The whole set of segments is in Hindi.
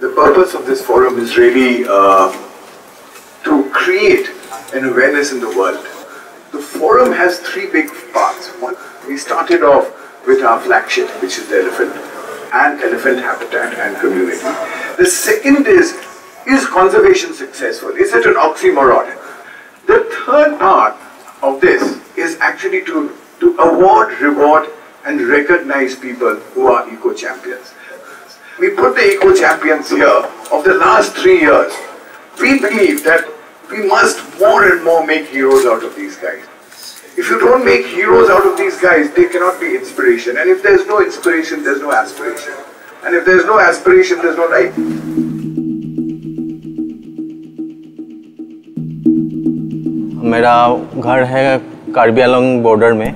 The purpose of this forum is really to create an awareness in the world. The forum has three big parts. One, we started off with our flagship, which is the elephant, and elephant habitat and community. The second is conservation successful? Is it an oxymoron? The third part of this is actually to award, reward, and recognize people who are eco-champions. We put the eco-champions here of the last 3 years. We believe that we must more and more make heroes out of these guys. If you don't make heroes out of these guys, they cannot be inspiration. And if there's no inspiration, there's no aspiration. And if there's no aspiration, there's no life. मेरा घर है कार्बी आंगलोंग बॉर्डर में।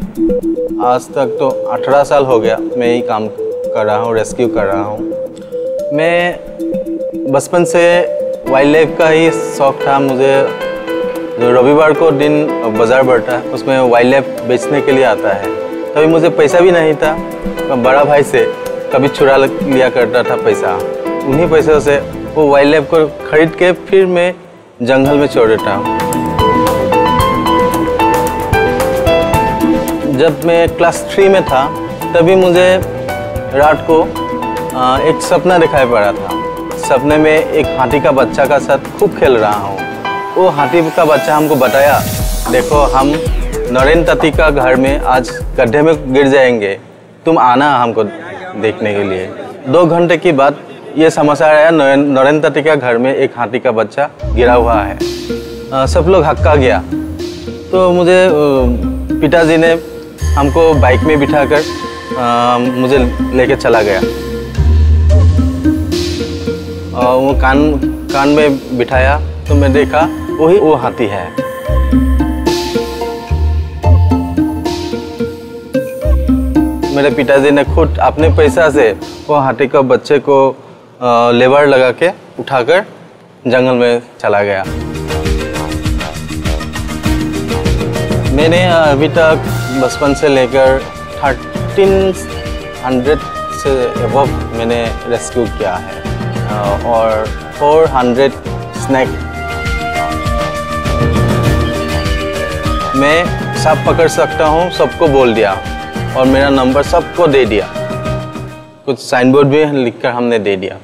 आज तक तो 18 साल हो गया मैं यही काम कर रहा हूँ, रेस्क्यू कर रहा हूँ। मैं बचपन से वाइल्ड लाइफ का ही शौक़ था मुझे। जो रविवार को दिन बाज़ार बढ़ता है उसमें वाइल्ड लाइफ बेचने के लिए आता है। तभी मुझे पैसा भी नहीं था, मैं बड़ा भाई से कभी चुरा लिया करता था पैसा। उन्हीं पैसों से वो वाइल्ड लाइफ को खरीद के फिर मैं जंगल में छोड़ देता हूँ। जब मैं क्लास 3 में था तभी मुझे रात को एक सपना दिखाई पड़ा था। सपने में एक हाथी का बच्चा का साथ खूब खेल रहा हूँ। वो हाथी का बच्चा हमको बताया, देखो हम नरेंद्र ताती का घर में आज गड्ढे में गिर जाएंगे, तुम आना हमको देखने के लिए। 2 घंटे के बाद ये समाचार आया, नरेंद्र ताती का घर में एक हाथी का बच्चा गिरा हुआ है। सब लोग हक्का गया। तो मुझे पिताजी ने हमको बाइक में बिठाकर मुझे लेके चला गया। वो कान में बिठाया तो मैं देखा वही वो हाथी है। मेरे पिताजी ने खुद अपने पैसा से वो हाथी का बच्चे को लेबर लगा के उठाकर जंगल में चला गया। मैंने अभी तक बचपन से लेकर 1300 से अबव मैंने रेस्क्यू किया है और 400 स्नैक। मैं सांप पकड़ सकता हूँ सबको बोल दिया और मेरा नंबर सबको दे दिया। कुछ साइन बोर्ड भी लिखकर हमने दे दिया।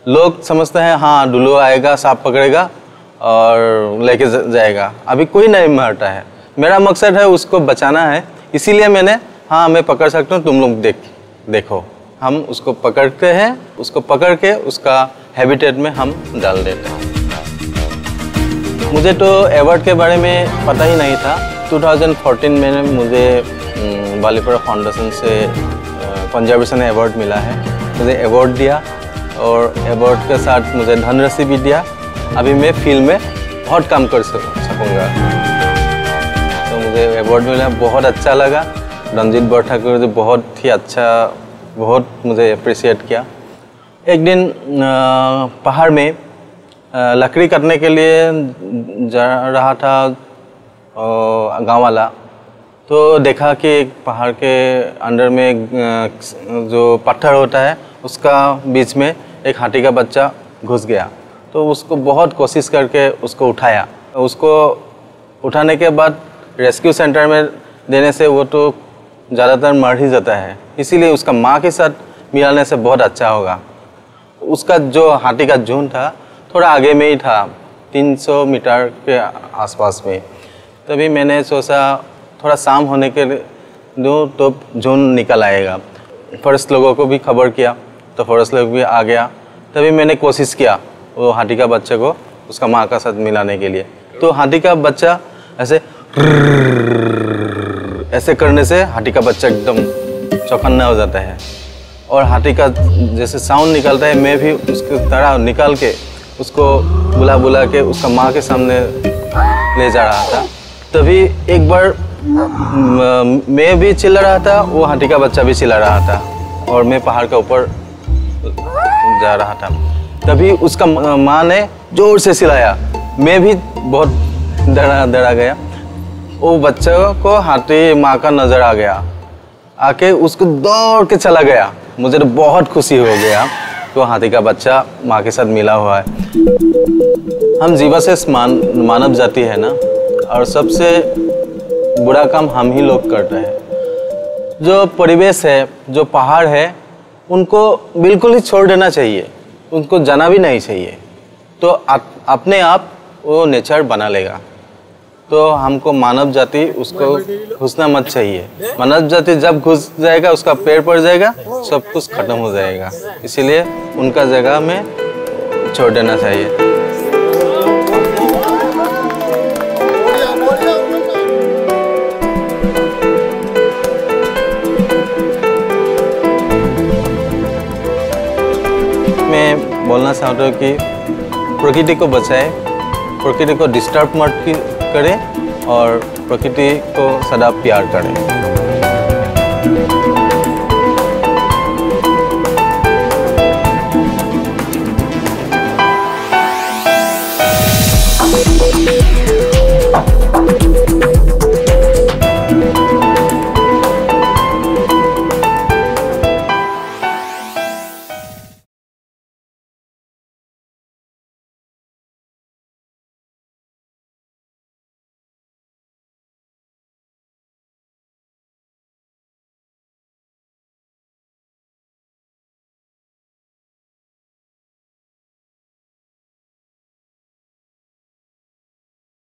लोग समझते हैं हाँ डुल्लू आएगा, सांप पकड़ेगा और लेके जाएगा। अभी कोई नहीं मरता है। मेरा मकसद है उसको बचाना है, इसीलिए मैंने हाँ मैं पकड़ सकता हूँ, तुम लोग देखो। हम उसको पकड़ते हैं, उसको पकड़ के उसका हैबिटेट में हम डाल देते हैं। मुझे तो अवार्ड के बारे में पता ही नहीं था। 2014 में मुझे बालीपुरा फाउंडेशन से कंजर्वेशन अवार्ड मिला है। मुझे अवार्ड दिया और अवार्ड के साथ मुझे धनराशि भी दिया। अभी मैं फील्ड में बहुत काम कर सकूँगा। तो मुझे अवार्ड मिला, बहुत अच्छा लगा। रंजीत बड़ठाकुर जी बहुत ही अच्छा, बहुत मुझे अप्रिशिएट किया। एक दिन पहाड़ में लकड़ी काटने के लिए जा रहा था गांव वाला, तो देखा कि एक पहाड़ के अंदर में जो पत्थर होता है उसका बीच में एक हाथी का बच्चा घुस गया। तो उसको बहुत कोशिश करके उसको उठाया। उसको उठाने के बाद रेस्क्यू सेंटर में देने से वो तो ज़्यादातर मर ही जाता है, इसीलिए उसका माँ के साथ मिलाने से बहुत अच्छा होगा। उसका जो हाथी का झुंड था थोड़ा आगे में ही था, 300 मीटर के आसपास में। तभी मैंने सोचा थोड़ा शाम होने के दूँ तो झुंड निकल आएगा। फॉरेस्ट लोगों को भी खबर किया तो फॉरेस्ट लोग भी आ गया। तभी मैंने कोशिश किया वो हाथी का बच्चे को उसका माँ का साथ मिलाने के लिए। तो हाथी का बच्चा ऐसे करने से हाथी का बच्चा एकदम चौकन्ना हो जाता है और हाथी का जैसे साउंड निकलता है, मैं भी उसकी तरह निकाल के उसको बुला के उसका माँ के सामने ले जा रहा था। तभी एक बार मैं भी चिल्ला रहा था, वो हाथी का बच्चा भी चिल्ला रहा था और मैं पहाड़ के ऊपर जा रहा था। तभी उसका माँ ने जोर से चिल्लाया। मैं भी बहुत डरा गया। वो बच्चे को हाथी माँ का नज़र आ गया, आके उसको दौड़ के चला गया। मुझे तो बहुत खुशी हो गया। देखो हाथी का बच्चा माँ के साथ मिला हुआ है। हम जीवा से मानव जाति है ना, और सबसे बुरा काम हम ही लोग कर रहे हैं। जो परिवेश है, जो पहाड़ है, उनको बिल्कुल ही छोड़ देना चाहिए, उनको जाना भी नहीं चाहिए, तो अपने आप वो नेचर बना लेगा। तो हमको मानव जाति उसको घुसना मत चाहिए। मानव जाति जब घुस जाएगा उसका पैर पड़ जाएगा, सब कुछ खत्म हो जाएगा। इसीलिए उनका जगह में छोड़ देना चाहिए। मैं बोलना चाहता हूँ कि प्रकृति को बचाएं, प्रकृति को डिस्टर्ब मत करें और प्रकृति को सदा प्यार करें।